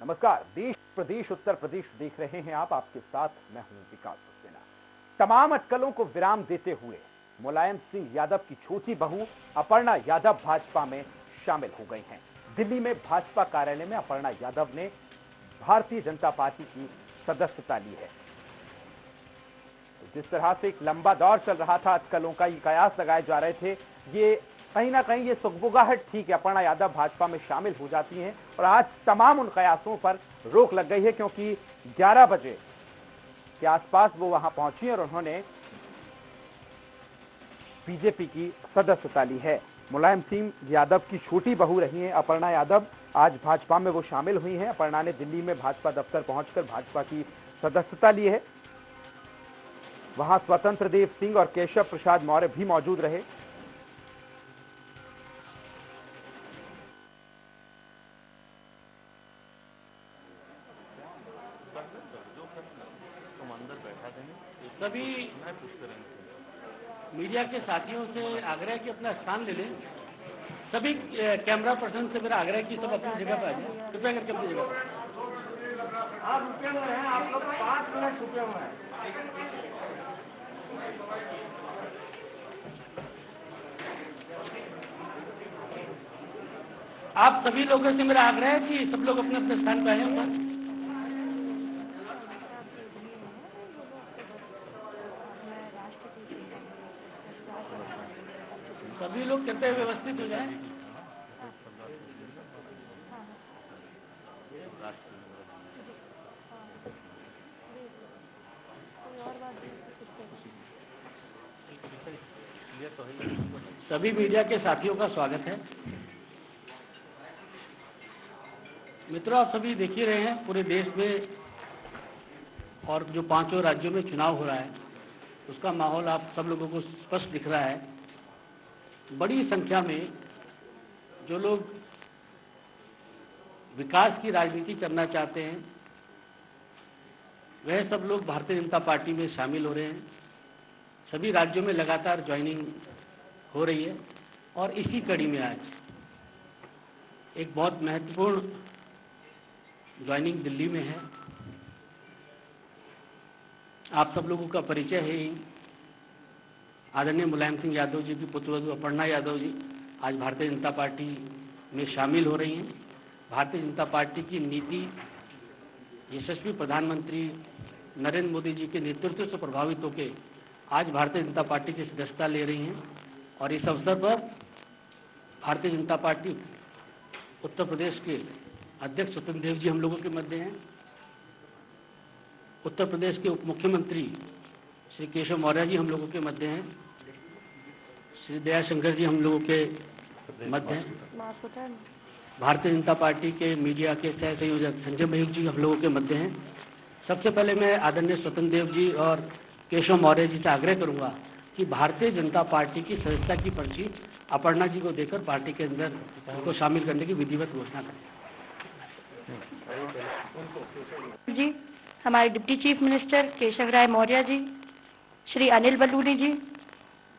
नमस्कार, देश प्रदेश उत्तर प्रदेश देख रहे हैं आप, आपके साथ मैं हूं विकास सक्सेना। तमाम अटकलों को विराम देते हुए मुलायम सिंह यादव की छोटी बहू अपर्णा यादव भाजपा में शामिल हो गई हैं। दिल्ली में भाजपा कार्यालय में अपर्णा यादव ने भारतीय जनता पार्टी की सदस्यता ली है। तो जिस तरह से एक लंबा दौर चल रहा था, अटकलों का ये कयास लगाए जा रहे थे, ये कहीं ना कहीं ये सुगबुगाहट थी कि अपर्णा यादव भाजपा में शामिल हो जाती हैं, और आज तमाम उन कयासों पर रोक लग गई है, क्योंकि 11 बजे के आसपास वो वहां पहुंची और उन्होंने बीजेपी की सदस्यता ली है। मुलायम सिंह यादव की छोटी बहू रही हैं अपर्णा यादव, आज भाजपा में वो शामिल हुई हैं। अपर्णा ने दिल्ली में भाजपा दफ्तर पहुंचकर भाजपा की सदस्यता ली है। वहां स्वतंत्र देव सिंह और केशव प्रसाद मौर्य भी मौजूद रहे। सभी मीडिया के साथियों से आग्रह कि अपना स्थान ले लें। सभी कैमरा पर्सन से मेरा आग्रह कि सब अपनी जगह पर आ जाए, कृपया करके अपनी जगह पर। आप रुके हुए हैं, आप लोग 5 मिनट रुके हुए हैं। आप सभी लोगों से मेरा आग्रह है कि सब लोग अपने अपने स्थान पर आए ऊपर। सभी लोग कहते हुए व्यवस्थित हो जाए। सभी मीडिया के साथियों का स्वागत है। मित्रों, आप सभी देख ही रहे हैं, पूरे देश में और जो 5 राज्यों में चुनाव हो रहा है, उसका माहौल आप सब लोगों को स्पष्ट दिख रहा है। बड़ी संख्या में जो लोग विकास की राजनीति करना चाहते हैं, वह सब लोग भारतीय जनता पार्टी में शामिल हो रहे हैं। सभी राज्यों में लगातार ज्वाइनिंग हो रही है और इसी कड़ी में आज एक बहुत महत्वपूर्ण ज्वाइनिंग दिल्ली में है। आप सब लोगों का परिचय है ही। आदरणीय मुलायम सिंह यादव जी की पुत्रवधू अपर्णा यादव जी आज भारतीय जनता पार्टी में शामिल हो रही हैं। भारतीय जनता पार्टी की नीति यशस्वी प्रधानमंत्री नरेंद्र मोदी जी के नेतृत्व से प्रभावित होकर आज भारतीय जनता पार्टी की सदस्यता ले रही हैं, और इस अवसर पर भारतीय जनता पार्टी उत्तर प्रदेश के अध्यक्ष स्वतंत्र देव जी हम लोगों के मध्य हैं। उत्तर प्रदेश के उप मुख्यमंत्री श्री केशव मौर्य जी हम लोगों के मध्य हैं। श्री दयाशंकर जी हम लोगों के मध्य हैं। भारतीय जनता पार्टी के मीडिया के सह संयोजक संजय मयूख जी हम लोगों के मध्य हैं। सबसे पहले मैं आदरणीय स्वतंत्र देव जी और केशव मौर्य जी से आग्रह करूंगा कि भारतीय जनता पार्टी की सदस्यता की पर्ची अपर्णा जी को देकर पार्टी के अंदर उनको शामिल करने की विधिवत घोषणा करें। जी, हमारे डिप्टी चीफ मिनिस्टर केशव राय मौर्य जी, श्री अनिल बलूनी जी,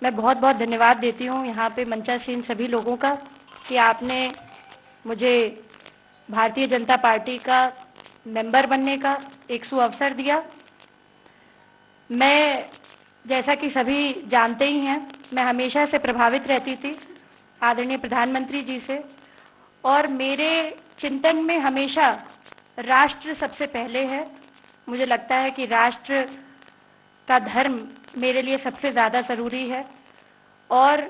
मैं बहुत बहुत धन्यवाद देती हूँ यहाँ पे मंचासीन सभी लोगों का कि आपने मुझे भारतीय जनता पार्टी का मेंबर बनने का एक सुअवसर दिया। मैं, जैसा कि सभी जानते ही हैं, मैं हमेशा से प्रभावित रहती थी आदरणीय प्रधानमंत्री जी से, और मेरे चिंतन में हमेशा राष्ट्र सबसे पहले है। मुझे लगता है कि राष्ट्र का धर्म मेरे लिए सबसे ज़्यादा ज़रूरी है, और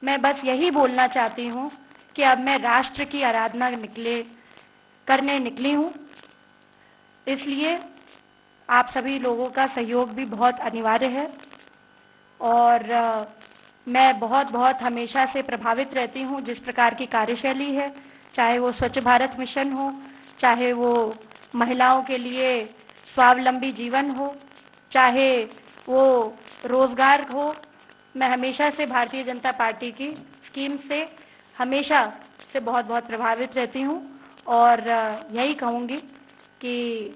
मैं बस यही बोलना चाहती हूँ कि अब मैं राष्ट्र की आराधना करने निकली हूँ। इसलिए आप सभी लोगों का सहयोग भी बहुत अनिवार्य है, और मैं बहुत बहुत हमेशा से प्रभावित रहती हूँ जिस प्रकार की कार्यशैली है, चाहे वो स्वच्छ भारत मिशन हो, चाहे वो महिलाओं के लिए स्वावलंबी जीवन हो, चाहे वो रोजगार हो। मैं हमेशा से भारतीय जनता पार्टी की स्कीम से हमेशा से बहुत बहुत प्रभावित रहती हूँ, और यही कहूँगी कि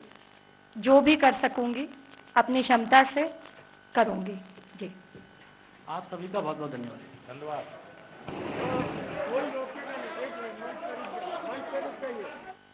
जो भी कर सकूँगी अपनी क्षमता से करूँगी। जी, आप सभी का बहुत बहुत धन्यवाद।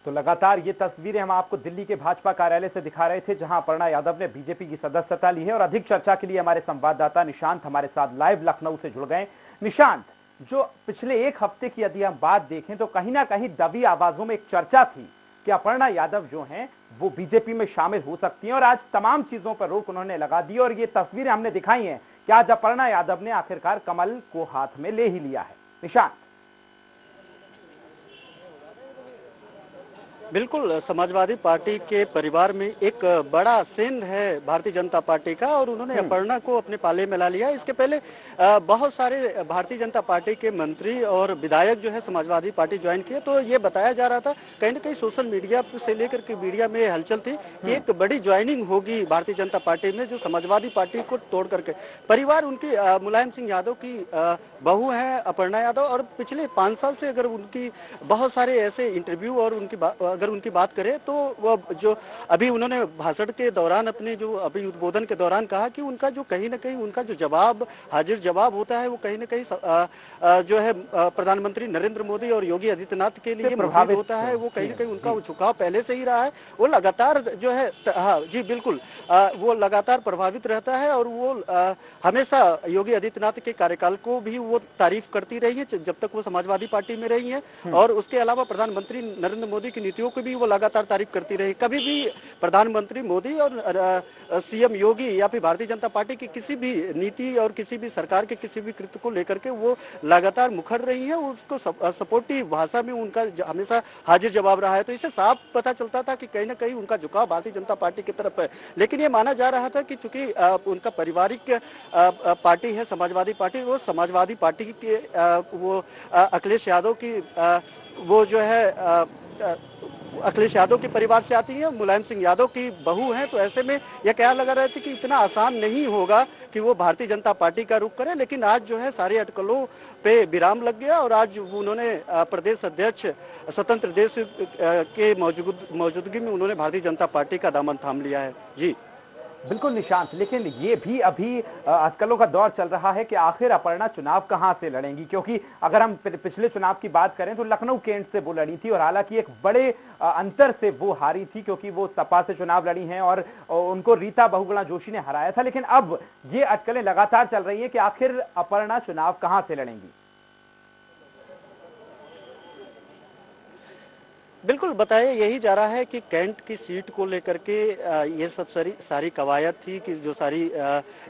तो लगातार ये तस्वीरें हम आपको दिल्ली के भाजपा कार्यालय से दिखा रहे थे, जहां अपर्णा यादव ने बीजेपी की सदस्यता ली है। और अधिक चर्चा के लिए हमारे संवाददाता निशांत हमारे साथ लाइव लखनऊ से जुड़ गए। निशांत, जो पिछले एक हफ्ते की यदि हम बात देखें तो कहीं ना कहीं दबी आवाजों में एक चर्चा थी कि अपर्णा यादव जो हैं वो बीजेपी में शामिल हो सकती हैं, और आज तमाम चीजों पर रोक उन्होंने लगा दी। और ये तस्वीरें हमने दिखाई हैं कि आज अपर्णा यादव ने आखिरकार कमल को हाथ में ले ही लिया है। निशांत, बिल्कुल, समाजवादी पार्टी के परिवार में एक बड़ा सेंध है भारतीय जनता पार्टी का, और उन्होंने अपर्णा को अपने पाले में ला लिया। इसके पहले बहुत सारे भारतीय जनता पार्टी के मंत्री और विधायक जो है समाजवादी पार्टी ज्वाइन किए, तो ये बताया जा रहा था कहीं ना कहीं सोशल मीडिया से लेकर के मीडिया में हलचल थी कि एक बड़ी ज्वाइनिंग होगी भारतीय जनता पार्टी में, जो समाजवादी पार्टी को तोड़ करके। परिवार उनकी मुलायम सिंह यादव की बहू है अपर्णा यादव, और पिछले 5 साल से अगर उनकी बहुत सारे ऐसे इंटरव्यू और अगर उनकी बात करें तो वो जो अभी उन्होंने भाषण के दौरान अपने जो अभी उद्बोधन के दौरान कहा कि उनका जो कहीं ना कहीं उनका जो जवाब हाजिर जवाब होता है वो कहीं ना कहीं जो है प्रधानमंत्री नरेंद्र मोदी और योगी आदित्यनाथ के लिए प्रभावित होता है। वो कहीं ना कहीं उनका झुकाव पहले से ही रहा है, वो लगातार जो है, हाँ जी बिल्कुल, वो लगातार प्रभावित रहता है। और वो हमेशा योगी आदित्यनाथ के कार्यकाल को भी वो तारीफ करती रही है जब तक वो समाजवादी पार्टी में रही है, और उसके अलावा प्रधानमंत्री नरेंद्र मोदी की नीतियों को भी वो लगातार तारीफ करती रही। कभी भी प्रधानमंत्री मोदी और सीएम योगी या फिर भारतीय जनता पार्टी की किसी भी नीति और किसी भी सरकार के किसी भी कृत्य को लेकर के वो लगातार मुखर रही है, उसको सपोर्टिव भाषा में उनका हमेशा हाजिर जवाब रहा है। तो इससे साफ पता चलता था कि कहीं ना कहीं उनका झुकाव भारतीय जनता पार्टी की तरफ है। लेकिन ये माना जा रहा था कि चूंकि उनका पारिवारिक पार्टी है समाजवादी पार्टी, वो समाजवादी पार्टी के वो अखिलेश यादव की वो जो है अखिलेश यादव के परिवार से आती है, मुलायम सिंह यादव की बहू हैं, तो ऐसे में यह क्या लगा रहे थे कि इतना आसान नहीं होगा कि वो भारतीय जनता पार्टी का रुख करें। लेकिन आज जो है सारे अटकलों पे विराम लग गया, और आज उन्होंने प्रदेश अध्यक्ष स्वतंत्र देव के मौजूदगी में उन्होंने भारतीय जनता पार्टी का दामन थाम लिया है। जी बिल्कुल निशांत, लेकिन ये भी अभी अटकलों का दौर चल रहा है कि आखिर अपर्णा चुनाव कहां से लड़ेंगी, क्योंकि अगर हम पिछले चुनाव की बात करें तो लखनऊ केंट से वो लड़ी थी, और हालांकि एक बड़े अंतर से वो हारी थी क्योंकि वो सपा से चुनाव लड़ी हैं और उनको रीता बहुगुणा जोशी ने हराया था। लेकिन अब ये अटकलें लगातार चल रही है कि आखिर अपर्णा चुनाव कहां से लड़ेंगी। बिल्कुल, बताया यही जा रहा है कि कैंट की सीट को लेकर के ये सब सारी कवायद थी कि जो सारी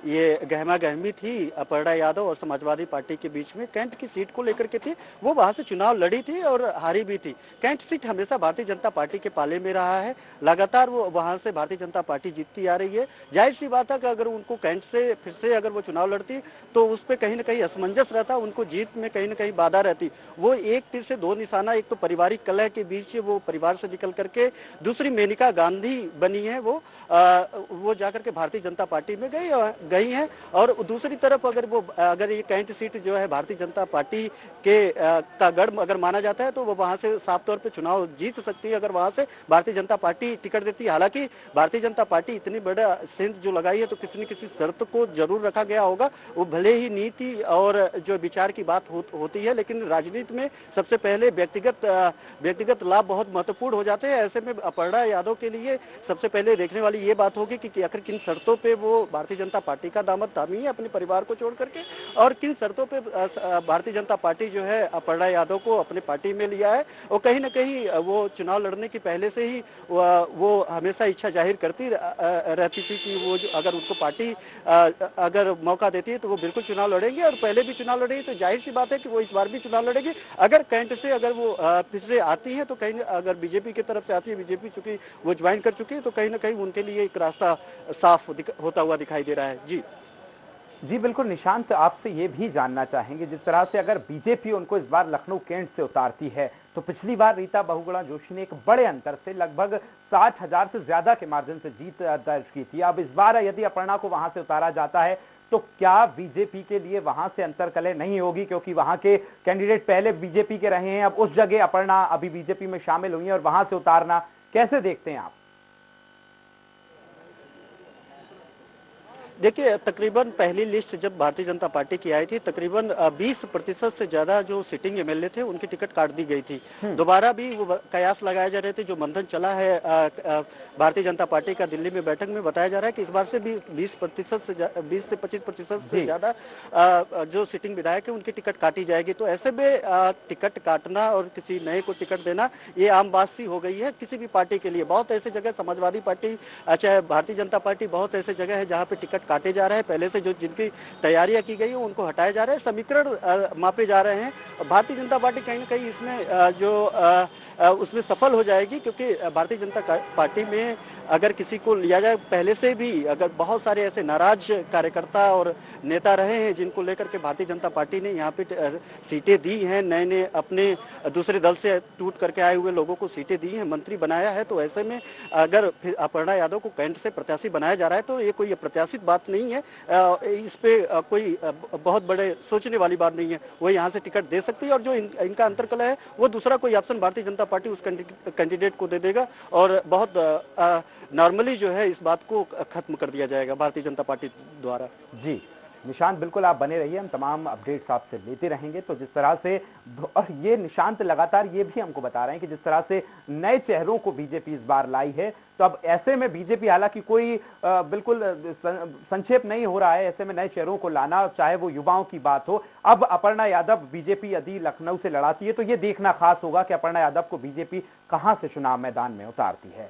ये गहमा गहमी थी अपर्णा यादव और समाजवादी पार्टी के बीच में कैंट की सीट को लेकर के थी। वो वहां से चुनाव लड़ी थी और हारी भी थी। कैंट सीट हमेशा भारतीय जनता पार्टी के पाले में रहा है, लगातार वो वहां से भारतीय जनता पार्टी जीतती आ रही है। जाहिर सी बात है कि अगर उनको कैंट से फिर से अगर वो चुनाव लड़ती तो उस पर कहीं ना कहीं असमंजस रहता, उनको जीत में कहीं ना कहीं बाधा रहती। वो एक तीर से दो निशाना, एक तो पारिवारिक कलह के बीच वो परिवार से निकल करके दूसरी मेनका गांधी बनी है, वो जाकर के भारतीय जनता पार्टी में गई हैं। और दूसरी तरफ अगर ये कैंट सीट जो है भारतीय जनता पार्टी के का गढ़ अगर माना जाता है तो वो वहां से साफ तौर पे चुनाव जीत सकती है अगर वहां से भारतीय जनता पार्टी टिकट देती है। हालांकि भारतीय जनता पार्टी इतनी बड़ा सेंध जो लगाई है तो किसी न किसी शर्त को जरूर रखा गया होगा। वो भले ही नीति और जो विचार की बात होती है, लेकिन राजनीति में सबसे पहले व्यक्तिगत लाभ बहुत महत्वपूर्ण हो जाते हैं। ऐसे में अपर्णा यादव के लिए सबसे पहले देखने वाली ये बात होगी कि आखिर किन शर्तों पे वो भारतीय जनता पार्टी का दामन थामी है अपने परिवार को छोड़ करके, और किन शर्तों पे भारतीय जनता पार्टी जो है अपर्णा यादव को अपने पार्टी में लिया है। और कहीं ना कहीं वो चुनाव लड़ने की पहले से ही वो हमेशा इच्छा जाहिर करती रहती थी कि वो अगर उनको पार्टी अगर मौका देती है तो वो बिल्कुल चुनाव लड़ेंगे, और पहले भी चुनाव लड़ेगी। तो जाहिर सी बात है कि वो इस बार भी चुनाव लड़ेगी। अगर कैंट से अगर वो फिर से आती है तो कहीं अगर बीजेपी की तरफ से आती है, बीजेपी चूंकि वो ज्वाइन कर चुकी है, तो कहीं ना कहीं उनके लिए एक रास्ता साफ होता हुआ दिखाई दे रहा है। जी बिल्कुल निशांत, आपसे ये भी जानना चाहेंगे, जिस तरह से अगर बीजेपी उनको इस बार लखनऊ कैंट से उतारती है तो पिछली बार रीता बहुगुणा जोशी ने एक बड़े अंतर से लगभग 60,000 से ज्यादा के मार्जिन से जीत दर्ज की थी। अब इस बार यदि अपर्णा को वहां से उतारा जाता है तो क्या बीजेपी के लिए वहां से अंतरकलह नहीं होगी, क्योंकि वहां के कैंडिडेट पहले बीजेपी के रहे हैं, अब उस जगह अपर्णा अभी बीजेपी में शामिल हुई है और वहां से उतारना कैसे देखते हैं आप? देखिए, तकरीबन पहली लिस्ट जब भारतीय जनता पार्टी की आई थी, तकरीबन 20% से ज्यादा जो सिटिंग एमएलए थे उनकी टिकट काट दी गई थी। दोबारा भी वो कयास लगाए जा रहे थे। जो मंथन चला है भारतीय जनता पार्टी का दिल्ली में बैठक में, बताया जा रहा है कि इस बार से भी 20% से 20 से 25% से ज्यादा जो सिटिंग विधायक है उनकी टिकट काटी जाएगी। तो ऐसे में टिकट काटना और किसी नए को टिकट देना ये आम बात सी हो गई है किसी भी पार्टी के लिए। बहुत ऐसे जगह, समाजवादी पार्टी चाहे भारतीय जनता पार्टी, बहुत ऐसे जगह है जहाँ पे टिकट काटे जा रहे हैं। पहले से जो जिनकी तैयारियां की गई है उनको हटाए जा रहे हैं, समीकरण मापे जा रहे हैं। भारतीय जनता पार्टी कहीं ना कहीं इसमें उसमें सफल हो जाएगी, क्योंकि भारतीय जनता पार्टी में अगर किसी को लिया जाए, पहले से भी अगर बहुत सारे ऐसे नाराज कार्यकर्ता और नेता रहे हैं जिनको लेकर के भारतीय जनता पार्टी ने यहाँ पे सीटें दी हैं, नए नए अपने दूसरे दल से टूट करके आए हुए लोगों को सीटें दी हैं, मंत्री बनाया है। तो ऐसे में अगर अपर्णा यादव को कैंट से प्रत्याशी बनाया जा रहा है तो ये कोई अप्रत्याशित बात नहीं है। इस पे कोई बहुत बड़े सोचने वाली बात नहीं है। वो यहाँ से टिकट दे सकती है और जो इनका अंतर्कलह है वो दूसरा कोई ऑप्शन भारतीय जनता पार्टी उस कैंडिडेट को दे देगा और बहुत नॉर्मली जो है इस बात को खत्म कर दिया जाएगा भारतीय जनता पार्टी द्वारा। जी निशांत, बिल्कुल आप बने रहिए, हम तमाम अपडेट्स आपसे लेते रहेंगे। तो जिस तरह से, और ये निशांत लगातार ये भी हमको बता रहे हैं कि जिस तरह से नए चेहरों को बीजेपी इस बार लाई है, तो अब ऐसे में बीजेपी, हालांकि कोई बिल्कुल संक्षेप नहीं हो रहा है, ऐसे में नए चेहरों को लाना, चाहे वो युवाओं की बात हो। अब अपर्णा यादव बीजेपी यदि लखनऊ से लड़ाती है तो ये देखना खास होगा कि अपर्णा यादव को बीजेपी कहां से चुनाव मैदान में उतारती है।